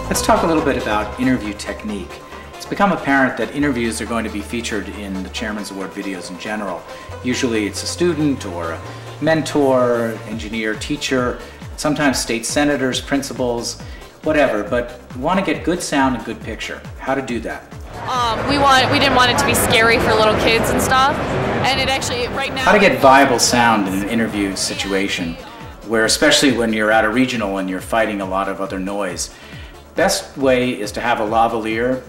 Let's talk a little bit about interview technique. It's become apparent that interviews are going to be featured in the Chairman's Award videos in general. Usually it's a student or a mentor, engineer, teacher, sometimes state senators, principals, whatever, but we want to get good sound and good picture. How to do that? We didn't want it to be scary for little kids and stuff, and it actually, right now... How to get viable sound in an interview situation, where especially when you're at a regional and you're fighting a lot of other noise. Best way is to have a lavalier,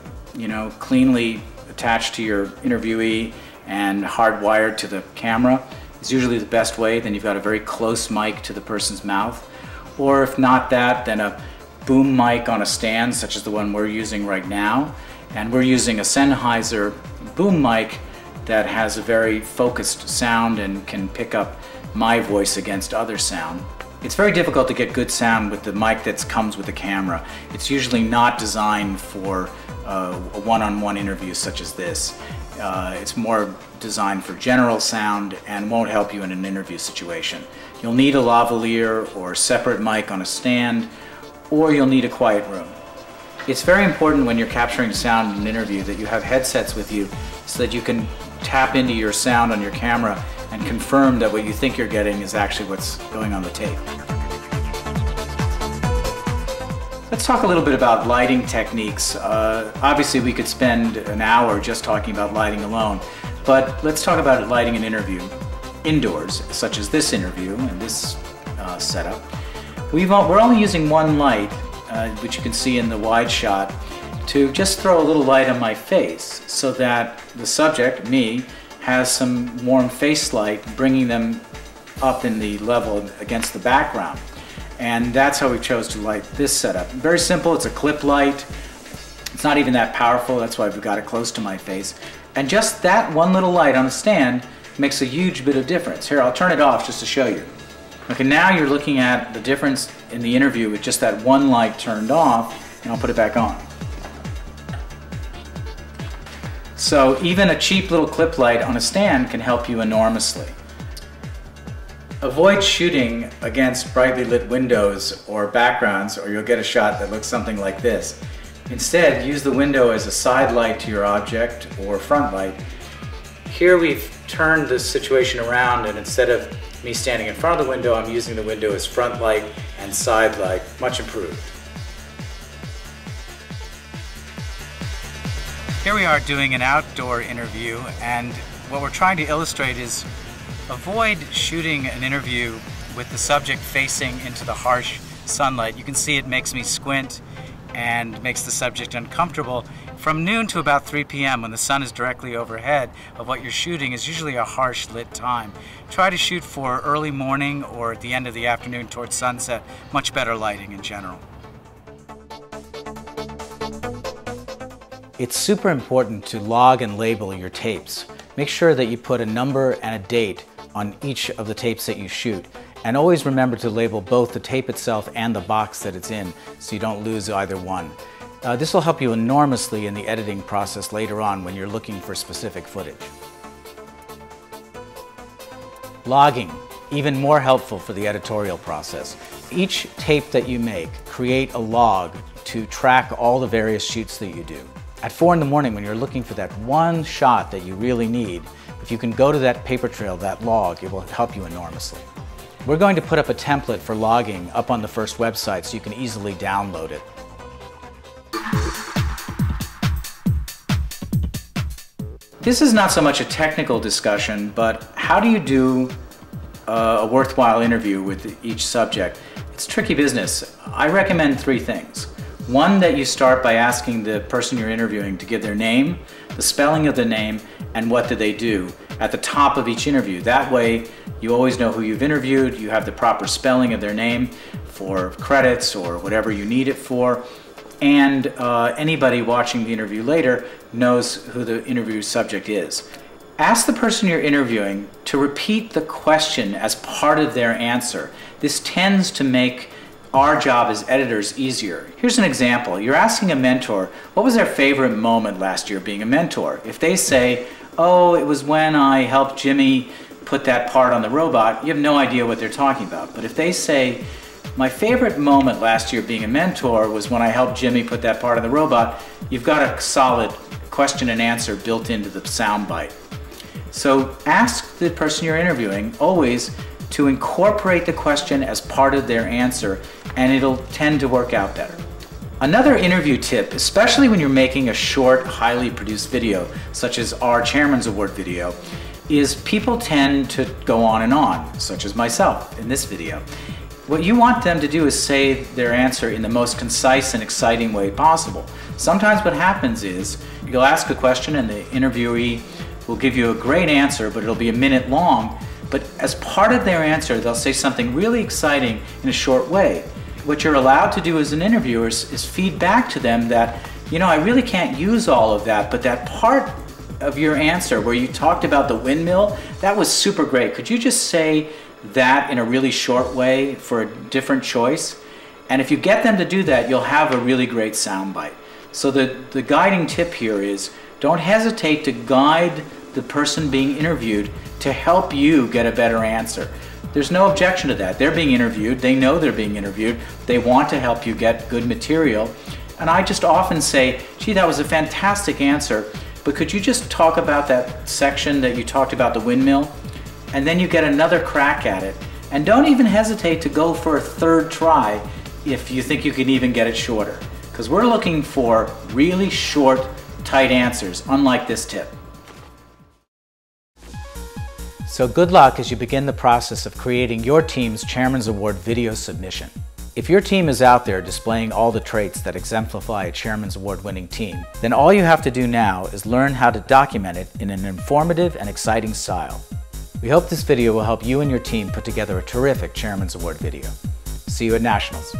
cleanly attached to your interviewee and hardwired to the camera. Is usually the best way. Then you've got a very close mic to the person's mouth. Or if not that, then a boom mic on a stand, such as the one we're using right now. And we're using a Sennheiser boom mic that has a very focused sound and can pick up my voice against other sound. It's very difficult to get good sound with the mic that comes with the camera. It's usually not designed for a one-on-one interview such as this. It's more designed for general sound and won't help you in an interview situation. You'll need a lavalier or a separate mic on a stand, or you'll need a quiet room. It's very important when you're capturing sound in an interview that you have headsets with you so that you can tap into your sound on your camera and confirm that what you think you're getting is actually what's going on the tape. Let's talk a little bit about lighting techniques. Obviously we could spend an hour just talking about lighting alone, but let's talk about lighting an interview indoors, such as this interview and this setup. We're only using one light, which you can see in the wide shot, to just throw a little light on my face so that the subject, me, has some warm face light, bringing them up in the level against the background. And that's how we chose to light this setup. Very simple, it's a clip light. It's not even that powerful, that's why we've got it close to my face. And just that one little light on a stand makes a huge bit of difference. Here, I'll turn it off just to show you. Okay, now you're looking at the difference in the interview with just that one light turned off, and I'll put it back on. So even a cheap little clip light on a stand can help you enormously. Avoid shooting against brightly lit windows or backgrounds, or you'll get a shot that looks something like this. Instead, use the window as a side light to your object or front light. Here we've turned this situation around, and instead of me standing in front of the window, I'm using the window as front light and side light. Much improved. Here we are doing an outdoor interview, and what we're trying to illustrate is avoid shooting an interview with the subject facing into the harsh sunlight. You can see it makes me squint and makes the subject uncomfortable. From noon to about 3 p.m. when the sun is directly overhead of what you're shooting is usually a harsh lit time. Try to shoot for early morning or at the end of the afternoon towards sunset. Much better lighting in general. It's super important to log and label your tapes. Make sure that you put a number and a date on each of the tapes that you shoot. And always remember to label both the tape itself and the box that it's in so you don't lose either one. This will help you enormously in the editing process later on when you're looking for specific footage. Logging, even more helpful for the editorial process. Each tape that you make, create a log to track all the various shoots that you do. At 4 in the morning when you're looking for that one shot that you really need, if you can go to that paper trail, that log, it will help you enormously. We're going to put up a template for logging up on the F.I.R.S.T website so you can easily download it. This is not so much a technical discussion, but how do you do a worthwhile interview with each subject? It's tricky business. I recommend 3 things. One, that you start by asking the person you're interviewing to give their name, the spelling of the name, and what did they do at the top of each interview. That way you always know who you've interviewed, you have the proper spelling of their name for credits or whatever you need it for, and anybody watching the interview later knows who the interview subject is. Ask the person you're interviewing to repeat the question as part of their answer. This tends to make our job as editors easier. Here's an example. You're asking a mentor, what was their favorite moment last year being a mentor? If they say, oh, it was when I helped Jimmy put that part on the robot, you have no idea what they're talking about. But if they say, My favorite moment last year being a mentor was when I helped Jimmy put that part of the robot. You've got a solid question and answer built into the soundbite. So ask the person you're interviewing always to incorporate the question as part of their answer, and it'll tend to work out better. Another interview tip, especially when you're making a short, highly produced video, such as our Chairman's Award video, is people tend to go on, such as myself in this video. What you want them to do is say their answer in the most concise and exciting way possible. Sometimes what happens is you'll ask a question and the interviewee will give you a great answer, but it'll be a minute long. But as part of their answer, they'll say something really exciting in a short way. What you're allowed to do as an interviewer is feed back to them that, you know, I really can't use all of that, but that part of your answer where you talked about the windmill, that was super great. Could you just say that in a really short way for a different choice? And if you get them to do that, you'll have a really great soundbite. So the guiding tip here is don't hesitate to guide the person being interviewed to help you get a better answer. There's no objection to that. They're being interviewed. They know they're being interviewed. They want to help you get good material. And I just often say, gee, that was a fantastic answer, but could you just talk about that section that you talked about the windmill? And then you get another crack at it. And don't even hesitate to go for a third try if you think you can even get it shorter. Because we're looking for really short, tight answers, unlike this tip. So good luck as you begin the process of creating your team's Chairman's Award video submission. If your team is out there displaying all the traits that exemplify a Chairman's Award winning team, then all you have to do now is learn how to document it in an informative and exciting style. We hope this video will help you and your team put together a terrific Chairman's Award video. See you at Nationals.